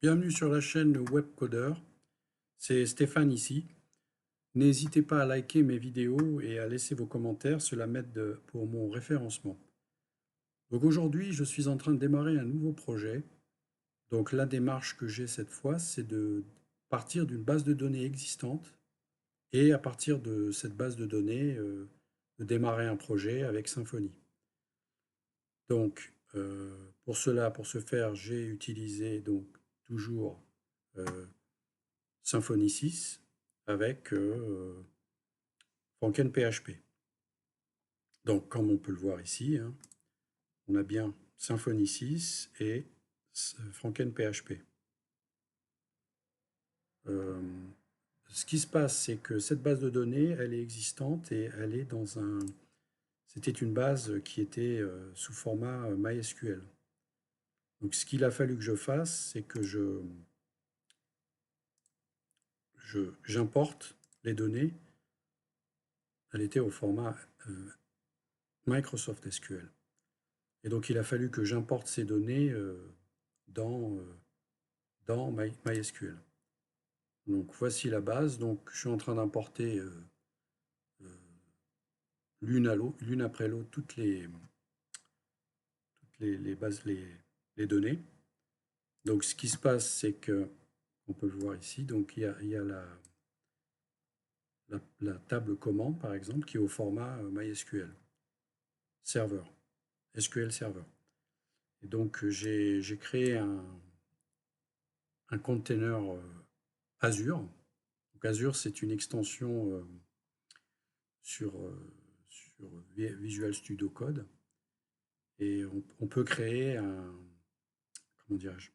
Bienvenue sur la chaîne Webcoder, c'est Stéphane ici. N'hésitez pas à liker mes vidéos et à laisser vos commentaires, cela m'aide pour mon référencement. Donc aujourd'hui, je suis en train de démarrer un nouveau projet. Donc la démarche que j'ai cette fois, c'est de partir d'une base de données existante et à partir de cette base de données, de démarrer un projet avec Symfony. Donc pour cela, pour ce faire, j'ai utilisé donc toujours Symfony 6 avec FrankenPHP. Donc, comme on peut le voir ici, hein, on a bien Symfony 6 et FrankenPHP. Ce qui se passe, c'est que cette base de données, elle est existante et elle est dans un... C'était une base qui était sous format MySQL. Donc, ce qu'il a fallu que je fasse, c'est que j'importe les données. Elle était au format Microsoft SQL. Et donc, il a fallu que j'importe ces données dans MySQL. Donc, voici la base. Donc, je suis en train d'importer l'une après l'autre toutes les bases, les données. Donc, ce qui se passe, c'est que, on peut le voir ici, donc il y a la table commande, par exemple, qui est au format MySQL Server, SQL Server. Et donc, j'ai créé un container Azure. Donc, Azure, c'est une extension sur Visual Studio Code. Et on peut créer comment dirais-je,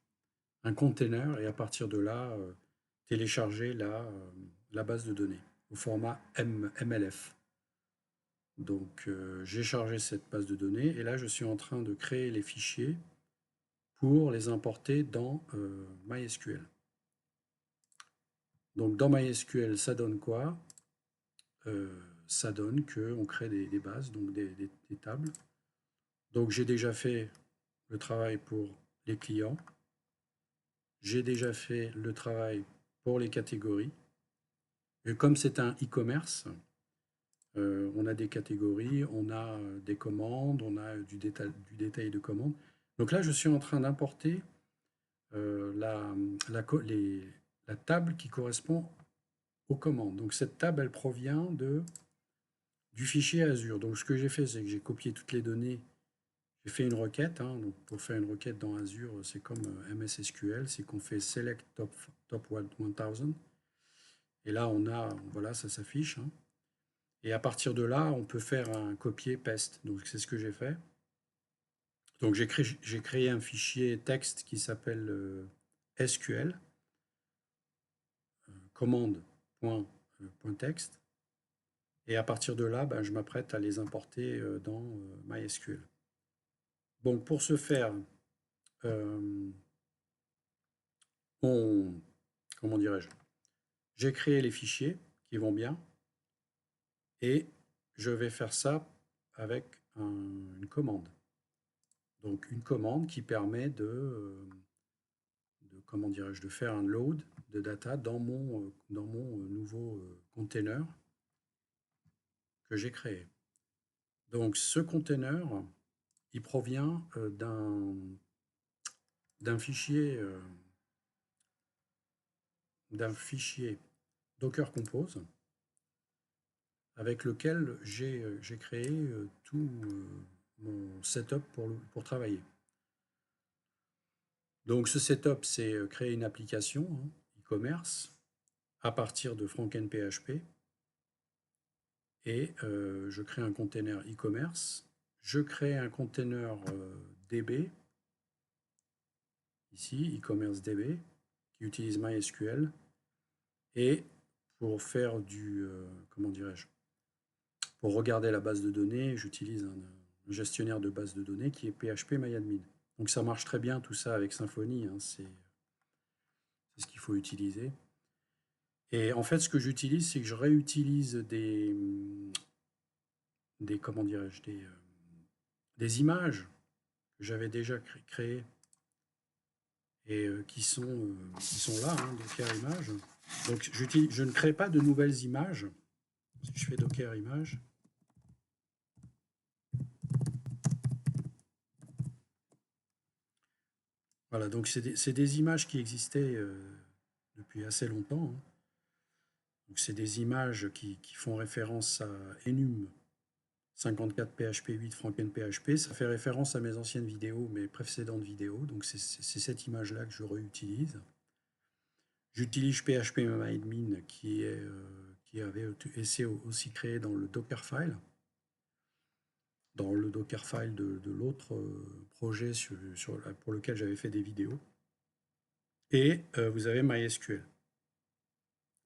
un container et à partir de là, télécharger la base de données au format MLF. Donc, j'ai chargé cette base de données et là, je suis en train de créer les fichiers pour les importer dans MySQL. Donc, dans MySQL, ça donne quoi? Ça donne qu'on crée des bases, donc des tables. Donc, j'ai déjà fait le travail pour les clients. J'ai déjà fait le travail pour les catégories. Et comme c'est un e-commerce, on a des catégories, on a des commandes, on a du détail de commandes. Donc là, je suis en train d'importer la table qui correspond aux commandes. Donc cette table, elle provient du fichier Azure. Donc ce que j'ai fait, c'est que j'ai copié toutes les données. J'ai fait une requête. Hein. Donc pour faire une requête dans Azure, c'est comme MS SQL, c'est qu'on fait select top 1000. Et là, voilà, ça s'affiche. Hein. Et à partir de là, on peut faire un copier-paste. Donc c'est ce que j'ai fait. Donc j'ai créé un fichier texte qui s'appelle SQL, commande.txt. Et à partir de là, ben, je m'apprête à les importer dans MySQL. Donc pour ce faire, comment dirais-je, j'ai créé les fichiers qui vont bien et je vais faire ça avec une commande. Donc une commande qui permet comment dirais-je, de faire un load de data dans mon nouveau container que j'ai créé. Donc ce container, il provient d'un fichier Docker Compose avec lequel j'ai créé tout mon setup pour travailler. Donc ce setup, c'est créer une application hein, e-commerce à partir de FrankenPHP et je crée un container e-commerce. Je crée un container DB, ici, e-commerce DB, qui utilise MySQL. Et pour faire comment dirais-je, pour regarder la base de données, j'utilise un gestionnaire de base de données qui est PHP-MyAdmin. Donc ça marche très bien tout ça avec Symfony, hein, c'est ce qu'il faut utiliser. Et en fait, ce que j'utilise, c'est que je réutilise comment dirais-je, des images que j'avais déjà créées. et qui sont là, hein, Docker Images. Donc je ne crée pas de nouvelles images. Si je fais Docker Images, voilà, donc c'est des images qui existaient depuis assez longtemps, hein. Donc c'est des images qui font référence à Enum 54 PHP 8 Franken PHP. Ça fait référence à mes anciennes vidéos, mes précédentes vidéos. Donc c'est cette image-là que je réutilise. J'utilise phpMyAdmin qui avait été aussi créé dans le Dockerfile, de l'autre projet pour lequel j'avais fait des vidéos. Et vous avez MySQL.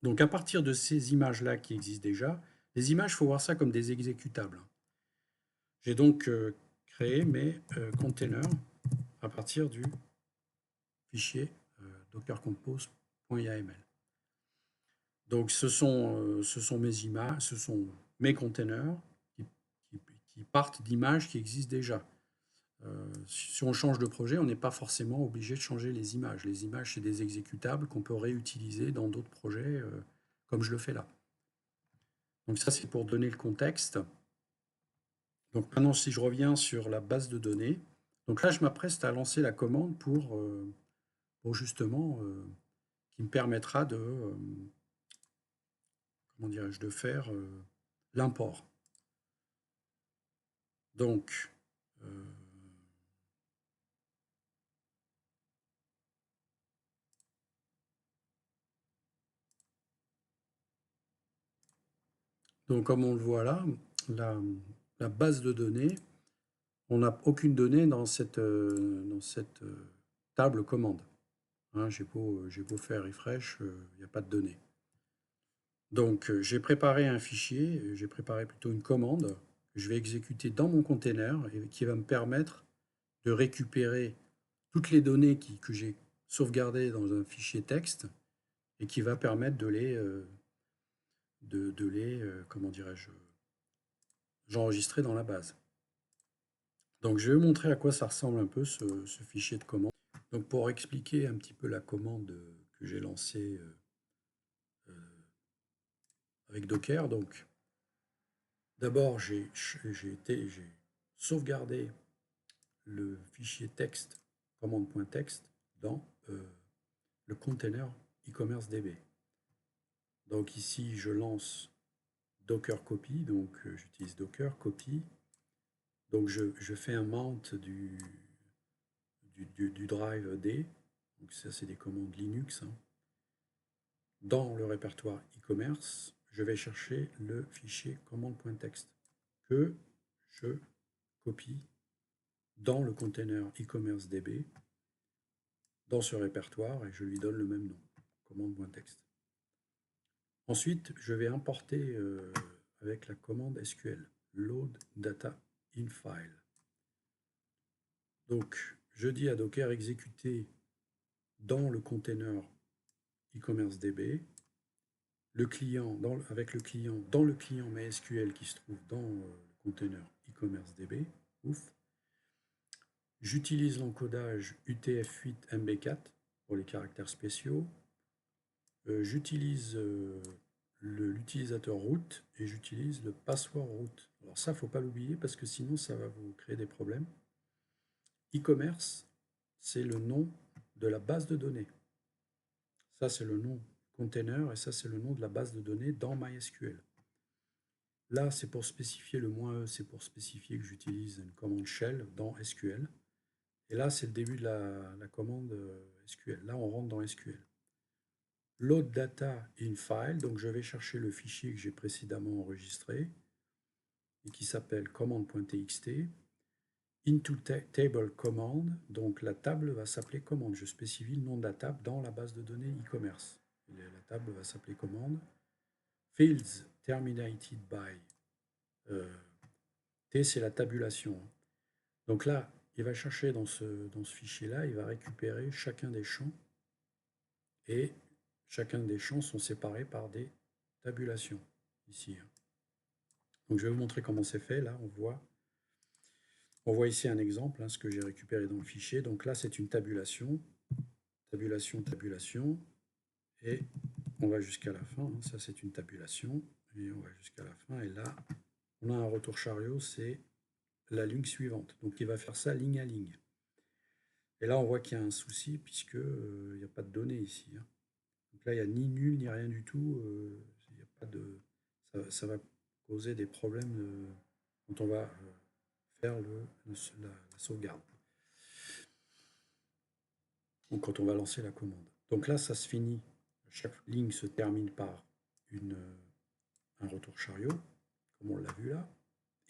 Donc à partir de ces images-là qui existent déjà, les images, il faut voir ça comme des exécutables. J'ai donc créé mes containers à partir du fichier dockercompose.yaml. Donc ce sont mes images, ce sont mes containers qui partent d'images qui existent déjà. Si on change de projet, on n'est pas forcément obligé de changer les images. Les images, c'est des exécutables qu'on peut réutiliser dans d'autres projets, comme je le fais là. Donc ça, c'est pour donner le contexte. Donc maintenant, si je reviens sur la base de données, donc là, je m'apprête à lancer la commande pour justement, qui me permettra de, comment dirais-je, de faire l'import. Donc, comme on le voit là, la base de données, on n'a aucune donnée dans cette table commande. Hein, j'ai beau faire refresh, il n'y a pas de données. Donc, j'ai préparé un fichier, j'ai préparé plutôt une commande que je vais exécuter dans mon container et qui va me permettre de récupérer toutes les données que j'ai sauvegardées dans un fichier texte et qui va permettre de les comment dirais-je, j'enregistrer dans la base. Donc, je vais vous montrer à quoi ça ressemble un peu ce fichier de commande. Donc, pour expliquer un petit peu la commande que j'ai lancée avec Docker, donc d'abord j'ai sauvegardé le fichier texte commande.txt dans le container e-commerce DB. Donc ici je lance Docker copy, donc j'utilise Docker copy. Donc je fais un mount du drive D, donc ça c'est des commandes Linux, hein. Dans le répertoire e-commerce, je vais chercher le fichier commande.txt que je copie dans le container e-commerce DB, dans ce répertoire, et je lui donne le même nom, commande.txt. Ensuite, je vais importer avec la commande SQL, load data in file. Donc, je dis à Docker exécuter dans le container e-commerce DB, le client, avec le client, dans le client MySQL qui se trouve dans le container e-commerce DB, ouf. J'utilise l'encodage UTF-8 MB4 pour les caractères spéciaux. J'utilise l'utilisateur root et j'utilise le password root. Alors ça, il ne faut pas l'oublier parce que sinon, ça va vous créer des problèmes. E-commerce, c'est le nom de la base de données. Ça, c'est le nom container et ça, c'est le nom de la base de données dans MySQL. Là, c'est pour spécifier le -e, c'est pour spécifier que j'utilise une commande shell dans SQL. Et là, c'est le début de la commande SQL. Là, on rentre dans SQL. Load data in file, donc je vais chercher le fichier que j'ai précédemment enregistré et qui s'appelle command.txt. Into table command, donc la table va s'appeler commande. Je spécifie le nom de la table dans la base de données e-commerce. La table va s'appeler commande. Fields terminated by. T, c'est la tabulation. Donc là, il va chercher dans ce fichier-là, il va récupérer chacun des champs et chacun des champs sont séparés par des tabulations, ici. Donc je vais vous montrer comment c'est fait. Là, on voit ici un exemple, hein, ce que j'ai récupéré dans le fichier. Donc là, c'est une tabulation. tabulation, tabulation, et on va jusqu'à la fin. Ça, c'est une tabulation, et on va jusqu'à la fin. Et là, on a un retour chariot, c'est la ligne suivante. Donc, il va faire ça ligne à ligne. Et là, on voit qu'il y a un souci, puisque il n'y a pas de données ici. Donc là, il n'y a ni nul, ni rien du tout. Il y a pas de... ça va causer des problèmes quand on va faire la sauvegarde. Ou quand on va lancer la commande. Donc là, ça se finit. Chaque ligne se termine par un retour chariot, comme on l'a vu là.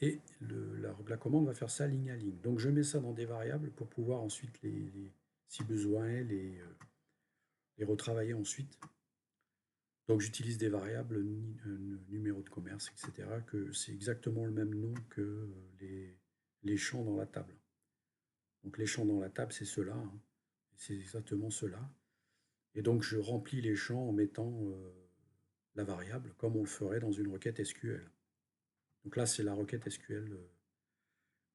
Et la commande va faire ça ligne à ligne. Donc je mets ça dans des variables pour pouvoir ensuite, si besoin, les retravailler ensuite. Donc j'utilise des variables, numéro de commerce, etc., que c'est exactement le même nom que les champs dans la table. Donc les champs dans la table, c'est ceux-là. C'est exactement cela. Et donc je remplis les champs en mettant la variable comme on le ferait dans une requête SQL. Donc là, c'est la requête SQL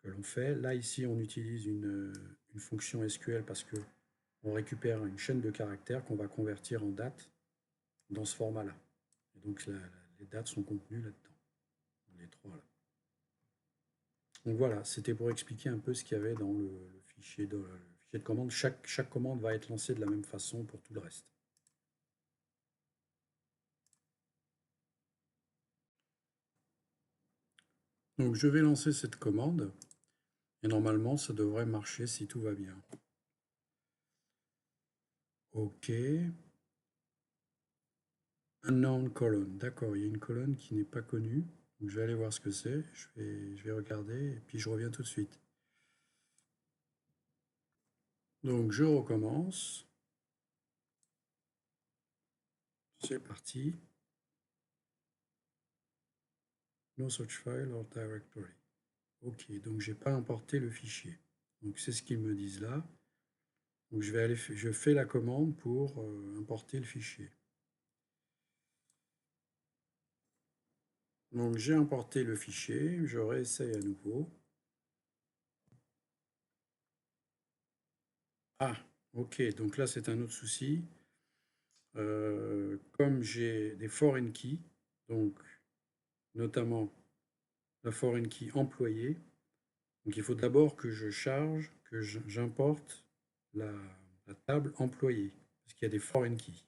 que l'on fait. Là, ici, on utilise une fonction SQL parce qu'on récupère une chaîne de caractères qu'on va convertir en date dans ce format-là. Et donc les dates sont contenues là-dedans, dans les trois là. Donc voilà, c'était pour expliquer un peu ce qu'il y avait dans le fichier de commande. Chaque commande va être lancée de la même façon pour tout le reste. Donc je vais lancer cette commande et normalement ça devrait marcher si tout va bien. OK. Unknown column. D'accord, il y a une colonne qui n'est pas connue. Donc je vais aller voir ce que c'est. Je vais regarder et puis je reviens tout de suite. Donc je recommence. C'est parti. No such file or directory. Ok, donc j'ai pas importé le fichier. Donc c'est ce qu'ils me disent là. Donc je fais la commande pour importer le fichier. Donc j'ai importé le fichier, je réessaye à nouveau. Ah, ok, donc là c'est un autre souci. Comme j'ai des foreign keys, donc notamment la foreign key employée, donc il faut d'abord que je charge, que j'importe la table employée, parce qu'il y a des foreign keys.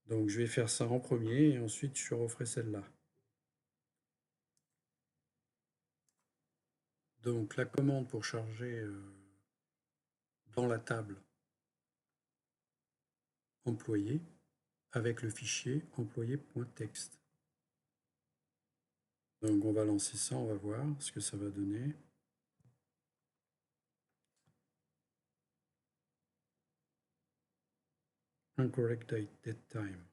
Donc je vais faire ça en premier et ensuite je referai celle-là. Donc la commande pour charger dans la table employé avec le fichier employé.txt. Donc on va lancer ça, on va voir ce que ça va donner. Incorrect date time.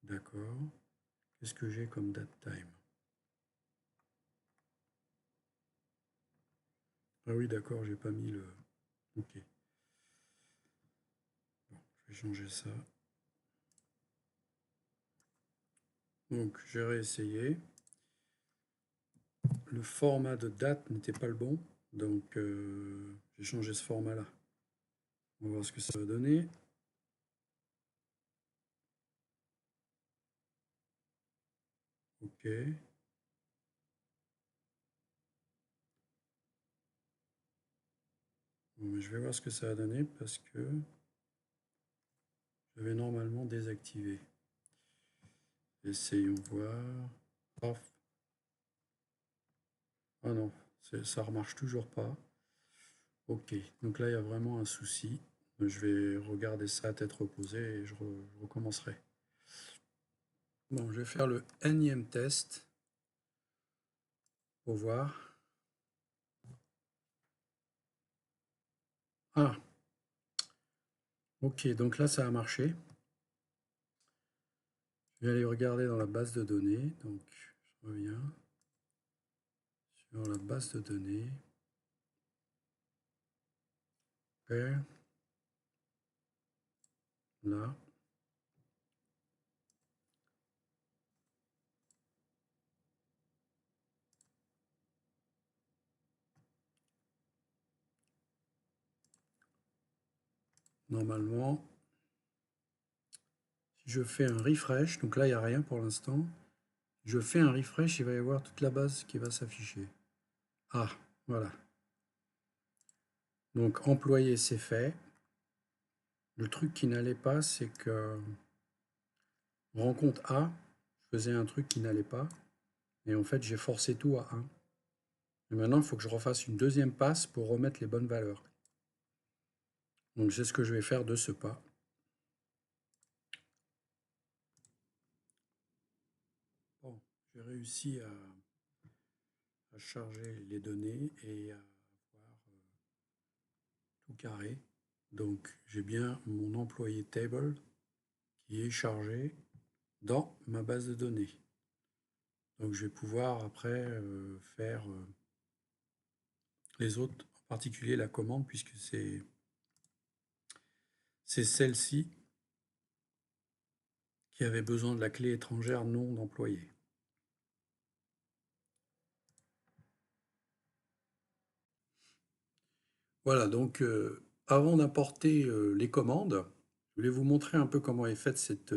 D'accord. Qu'est-ce que j'ai comme date time? Ah oui, d'accord, j'ai pas mis le... Ok. Bon, je vais changer ça. Donc, j'ai réessayé. Le format de date n'était pas le bon. Donc, j'ai changé ce format-là. On va voir ce que ça va donner. Ok. Bon, je vais voir ce que ça va donner parce que je vais normalement désactiver. Essayons voir. Off. Ah non, ça ne remarche toujours pas. Ok, donc là il y a vraiment un souci. Je vais regarder ça à tête reposée et je recommencerai. Bon, je vais faire le énième test pour voir. Ah, ok, donc là ça a marché. Je vais aller regarder dans la base de données. Donc je reviens sur la base de données. Là. normalement, si je fais un refresh, donc là, il n'y a rien pour l'instant. Je fais un refresh, il va y avoir toute la base qui va s'afficher. Ah, voilà. Donc, employé, c'est fait. Le truc qui n'allait pas, c'est que rencontre A, je faisais un truc qui n'allait pas. Et en fait, j'ai forcé tout à 1. Et maintenant, il faut que je refasse une deuxième passe pour remettre les bonnes valeurs. Donc, c'est ce que je vais faire de ce pas. Bon, j'ai réussi à charger les données et à avoir tout carré. Donc, j'ai bien mon employé table qui est chargé dans ma base de données. Donc, je vais pouvoir après faire les autres, en particulier la commande, puisque c'est celle-ci qui avait besoin de la clé étrangère non d'employé. Voilà, donc avant d'importer les commandes, je voulais vous montrer un peu comment est faite cette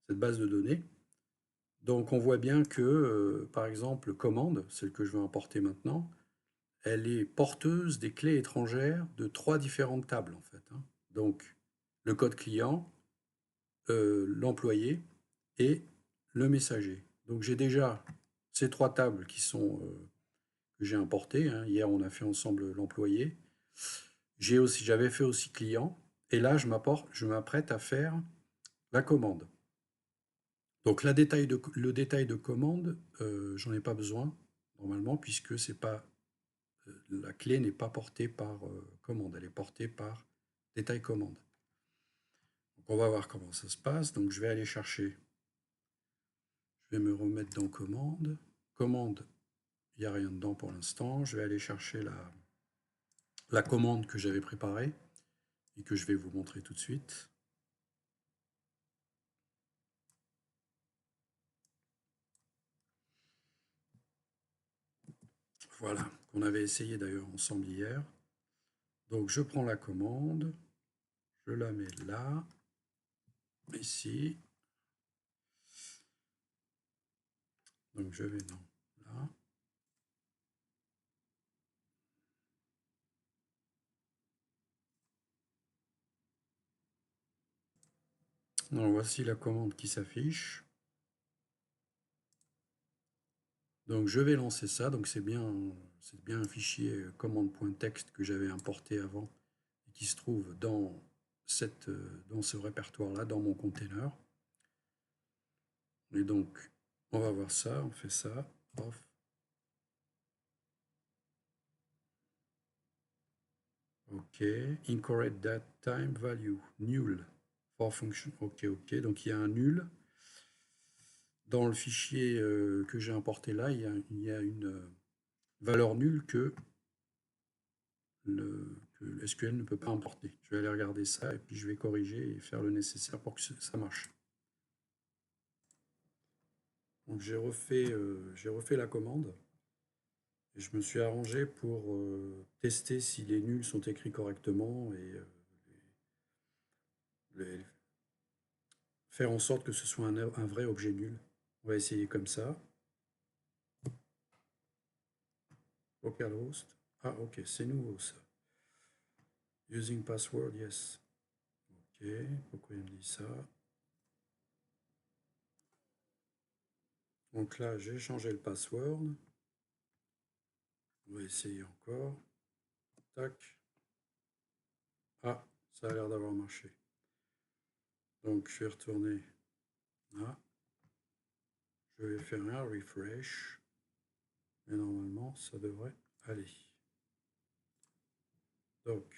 base de données. Donc on voit bien que, par exemple, commande, celle que je vais importer maintenant, elle est porteuse des clés étrangères de 3 différentes tables en fait, hein. Donc le code client, l'employé et le messager. Donc j'ai déjà ces 3 tables qui sont que j'ai importées, hein. Hier on a fait ensemble l'employé. J'avais fait aussi client et là je m'apprête à faire la commande. Donc le détail de commande, j'en ai pas besoin normalement puisque c'est pas la clé n'est pas portée par commande, elle est portée par détail commande. Donc on va voir comment ça se passe. Donc je vais aller chercher, je vais me remettre dans commande. Commande, il n'y a rien dedans pour l'instant. Je vais aller chercher la commande que j'avais préparée et que je vais vous montrer tout de suite. Voilà, qu'on avait essayé d'ailleurs ensemble hier. Donc je prends la commande, je la mets là, ici. Donc je vais dans là. Donc voici la commande qui s'affiche. Donc je vais lancer ça. Donc c'est bien un fichier commande.txt que j'avais importé avant et qui se trouve dans ce répertoire-là, dans mon container. Et donc on va voir ça, on fait ça, off. OK, incorrect date time value, nul for function. OK, OK, donc il y a un nul. Dans le fichier que j'ai importé là, il y a une valeur nulle que le SQL ne peut pas importer. Je vais aller regarder ça et puis je vais corriger et faire le nécessaire pour que ça marche. Donc j'ai refait la commande et je me suis arrangé pour tester si les nuls sont écrits correctement et faire en sorte que ce soit un vrai objet nul. On va essayer comme ça. Localhost. Ah ok, c'est nouveau ça. Using password, yes. Ok, pourquoi il me dit ça? Donc là, j'ai changé le password. On va essayer encore. Tac. Ah, ça a l'air d'avoir marché. Donc je vais retourner là. Je vais faire un refresh. Et normalement, ça devrait aller. Donc,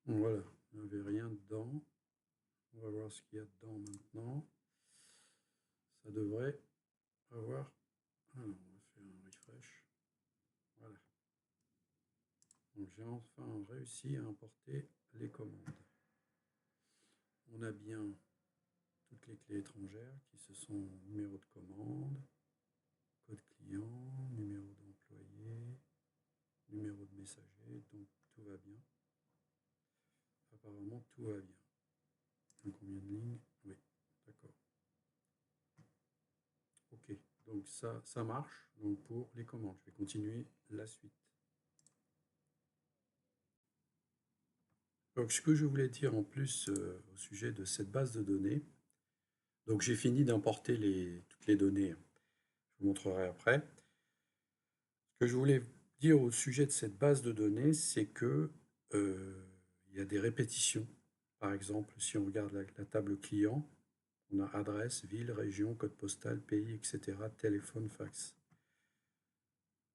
voilà, il n'y avait rien dedans. On va voir ce qu'il y a dedans maintenant. Ça devrait avoir... Ah non, on va faire un refresh. Voilà. Donc j'ai enfin réussi à importer les commandes. On a bien toutes les clés étrangères qui se sont numéro de commande, code client, numéro d'employé, numéro de messager, donc tout va bien. Apparemment, tout va bien. Donc, combien de lignes? Oui, d'accord. Ok, donc ça marche donc pour les commandes. Je vais continuer la suite. Donc, ce que je voulais dire en plus au sujet de cette base de données, donc j'ai fini d'importer toutes les données. Je vous montrerai après. Ce que je voulais dire au sujet de cette base de données, c'est que il y a des répétitions. Par exemple, si on regarde la table client, on a adresse, ville, région, code postal, pays, etc., téléphone, fax.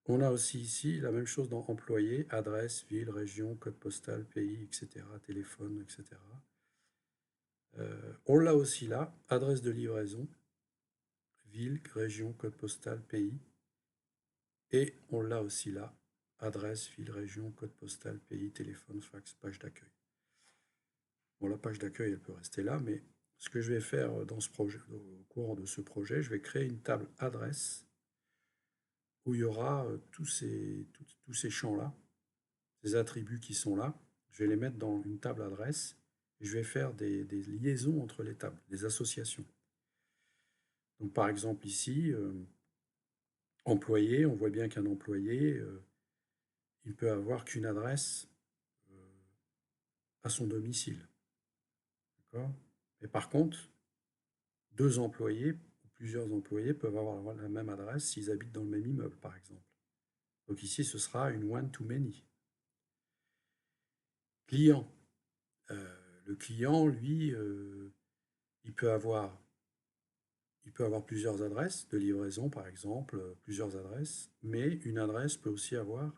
On a aussi ici la même chose dans employé, adresse, ville, région, code postal, pays, etc., téléphone, etc. On l'a aussi là, adresse de livraison, ville, région, code postal, pays. Et on l'a aussi là, adresse, ville, région, code postal, pays, téléphone, fax, page d'accueil. Bon, la page d'accueil, elle peut rester là, mais ce que je vais faire dans ce projet, au cours de ce projet, je vais créer une table adresse où il y aura tous ces champs-là, ces attributs qui sont là. Je vais les mettre dans une table adresse et je vais faire des liaisons entre les tables, des associations. Donc par exemple ici, employé, on voit bien qu'un employé, il peut avoir qu'une adresse à son domicile. D'accord? Mais par contre, deux employés ou plusieurs employés peuvent avoir la même adresse s'ils habitent dans le même immeuble, par exemple. Donc ici, ce sera une one-to-many. Client. Le client, lui, il peut avoir plusieurs adresses de livraison, par exemple, plusieurs adresses, mais une adresse peut aussi avoir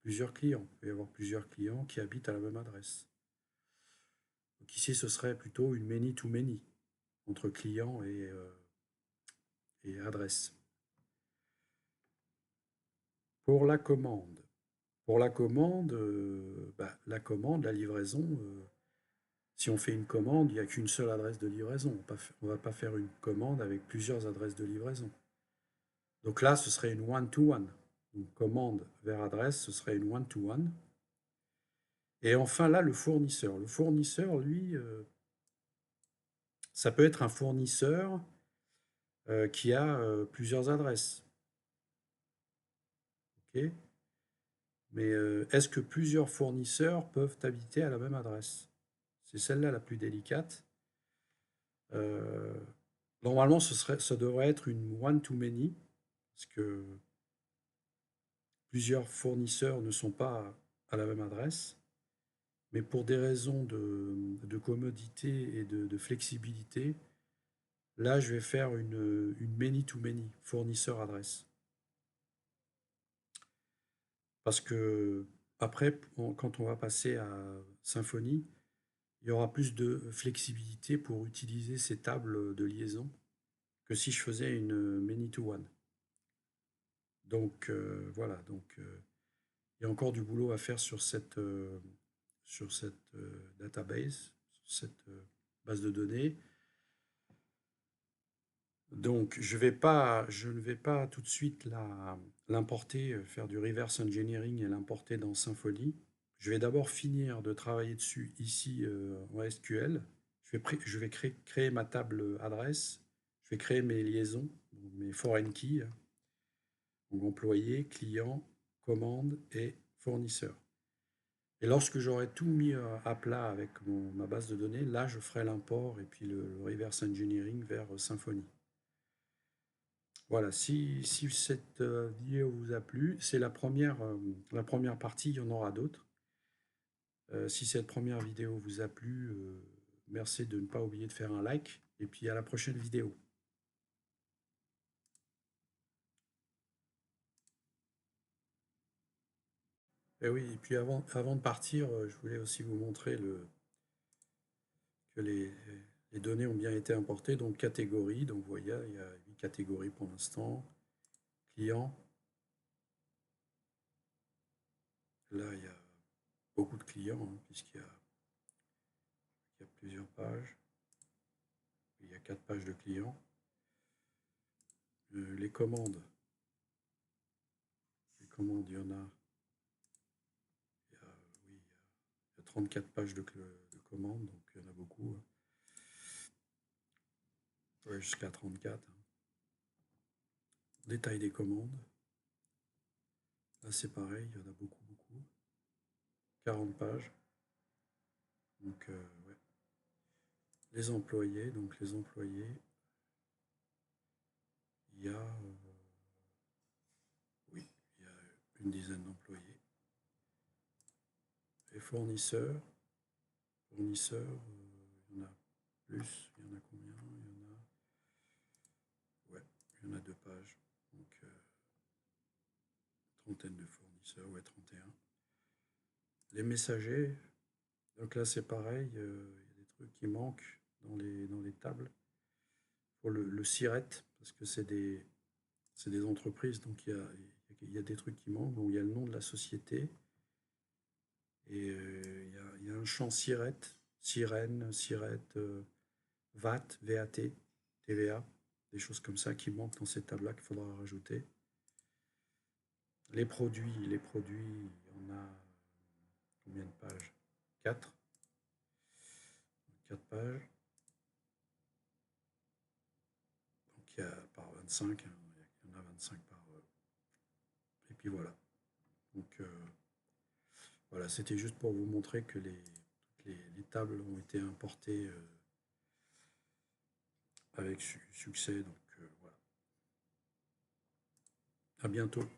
plusieurs clients. Il peut y avoir plusieurs clients qui habitent à la même adresse. Donc ici, ce serait plutôt une many-to-many entre client et adresse. Pour la commande. Pour la commande, la livraison, si on fait une commande, il n'y a qu'une seule adresse de livraison. On ne va pas faire une commande avec plusieurs adresses de livraison. Donc là, ce serait une one-to-one. Donc commande vers adresse, ce serait une one-to-one. Et enfin là, le fournisseur. Le fournisseur, lui, ça peut être un fournisseur qui a plusieurs adresses. Ok. Mais est-ce que plusieurs fournisseurs peuvent habiter à la même adresse? C'est celle-là la plus délicate. Normalement, ça devrait être une one-to-many, parce que plusieurs fournisseurs ne sont pas à la même adresse. Mais pour des raisons de commodité et de flexibilité, là, je vais faire une many-to-many, fournisseur-adresse. Parce que après, quand on va passer à Symfony, il y aura plus de flexibilité pour utiliser ces tables de liaison que si je faisais une many-to-one. Donc voilà, il y a encore du boulot à faire sur cette database, sur cette base de données. Donc je ne vais pas tout de suite l'importer, faire du reverse engineering et l'importer dans Symfony. Je vais d'abord finir de travailler dessus ici en SQL. Je vais créer ma table adresse. Je vais créer mes liaisons, mes foreign keys, donc employé, client, commande et fournisseur. Et lorsque j'aurai tout mis à plat avec ma base de données, là je ferai l'import et puis le reverse engineering vers Symfony. Voilà, si cette vidéo vous a plu, c'est la première partie, il y en aura d'autres. Si cette première vidéo vous a plu, merci de ne pas oublier de faire un like, et puis à la prochaine vidéo. Et oui, et puis avant de partir, je voulais aussi vous montrer que les données ont bien été importées, donc catégorie, donc vous voyez, il y a 8 catégories pour l'instant. Client, là il y a beaucoup de clients, hein, puisqu'il y a plusieurs pages. Il y a 4 pages de clients. Les commandes. Les commandes, il y en a. Il y a, oui, il y a 34 pages de commandes, donc il y en a beaucoup. Ouais, jusqu'à 34. Détail des commandes. Là, c'est pareil, il y en a beaucoup, beaucoup. 40 pages. Donc, ouais. Les employés, donc les employés, il y a, oui, il y a une dizaine d'employés. Les fournisseurs, fournisseurs, il y en a plus, il y en a combien? Il y en a, ouais, il y en a 2 pages. Donc, trentaine de fournisseurs, ouais, 31. Les messagers, donc là c'est pareil, il y a des trucs qui manquent dans les tables. Pour le SIRET, parce que c'est des entreprises, donc il y a des trucs qui manquent. Donc il y a le nom de la société, et il y a un champ SIRET, sirène, SIRET, VAT, VAT, TVA, des choses comme ça qui manquent dans cette table-là qu'il faudra rajouter. Les produits, il y en a combien de pages? 4. 4 pages. Donc il y a par 25, hein, il y en a 25 par. Et puis voilà. Donc voilà, c'était juste pour vous montrer que les tables ont été importées avec succès. Donc voilà. À bientôt.